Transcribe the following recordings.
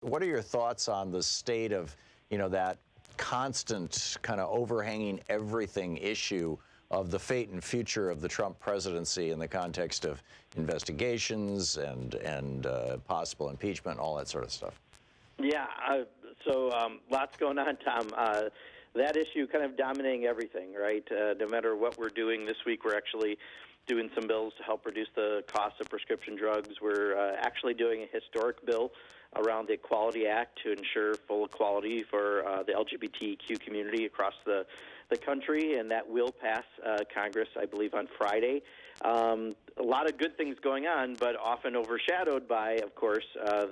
What are your thoughts on the state of, that constant kind of overhanging everything issue of the fate and future of the Trump presidency in the context of investigations and possible impeachment, all that sort of stuff? Yeah, so lots going on, Tom. That issue kind of dominating everything, right? No matter what we're doing this week, we're actually doing some bills to help reduce the cost of prescription drugs. We're actually doing a historic bill around the Equality Act to ensure full equality for the LGBTQ community across the country, and that will pass Congress, I believe, on Friday. A lot of good things going on, but often overshadowed by, of course,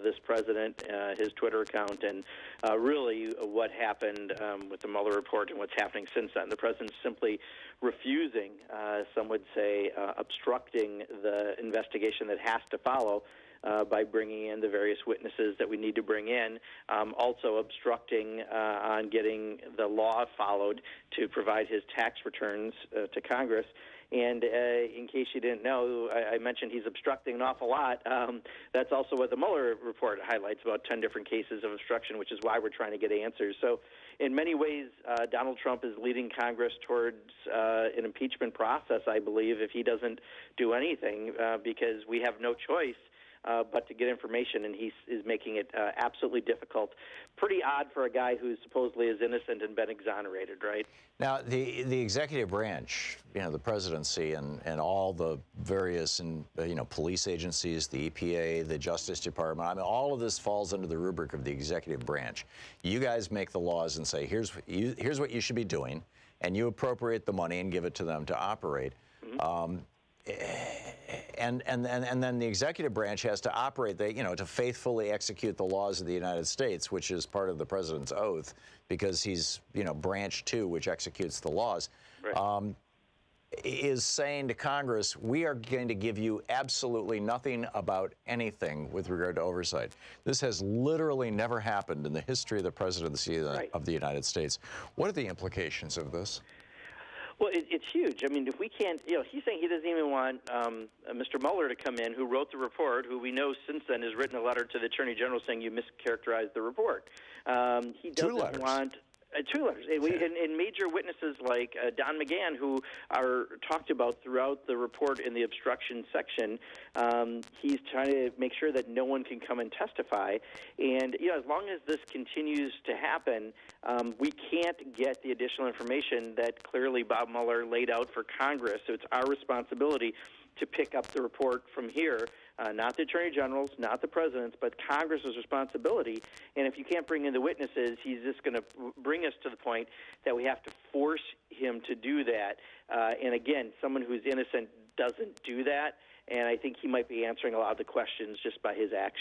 this president, his Twitter account, and really what happened with the Mueller report and what's happening since then. The president's simply refusing, some would say, obstructing the investigation that has to follow by bringing in the various witnesses that we need to bring in, also obstructing on getting the law followed to provide his tax returns to Congress. And in case you didn't know, I mentioned he's obstructing an awful lot. That's also what the Mueller report highlights, about 10 different cases of obstruction, which is why we're trying to get answers. So in many ways, Donald Trump is leading Congress towards an impeachment process, I believe, if he doesn't do anything, because we have no choice but to get information, and he is making it absolutely difficult. Pretty odd for a guy who supposedly is innocent and been exonerated, right? Now, the executive branch, the presidency and all the various, police agencies, the EPA, the Justice Department, all of this falls under the rubric of the executive branch. You guys make the laws and say, here's what you should be doing, and you appropriate the money and give it to them to operate. Mm-hmm. And then the executive branch has to operate, to faithfully execute the laws of the United States, which is part of the president's oath, because he's, branch 2, which executes the laws, right. Is saying to Congress, we are going to give you absolutely nothing about anything with regard to oversight. This has literally never happened in the history of the presidency of the United States. What are the implications of this? Well, it's huge. I mean, if we can't, he's saying he doesn't even want Mr. Mueller to come in, who wrote the report, who we know since then has written a letter to the Attorney General saying you mischaracterized the report. He doesn't want... 2 letters. And major witnesses like Don McGahn, who are talked about throughout the report in the obstruction section, he's trying to make sure that no one can come and testify. And, as long as this continues to happen, we can't get the additional information that clearly Bob Mueller laid out for Congress. So it's our responsibility to pick up the report from here, not the Attorney General's, not the President's, but Congress's responsibility. And if you can't bring in the witnesses, he's just going to bring us to the point that we have to force him to do that. And again, someone who's innocent doesn't do that, and I think he might be answering a lot of the questions just by his actions.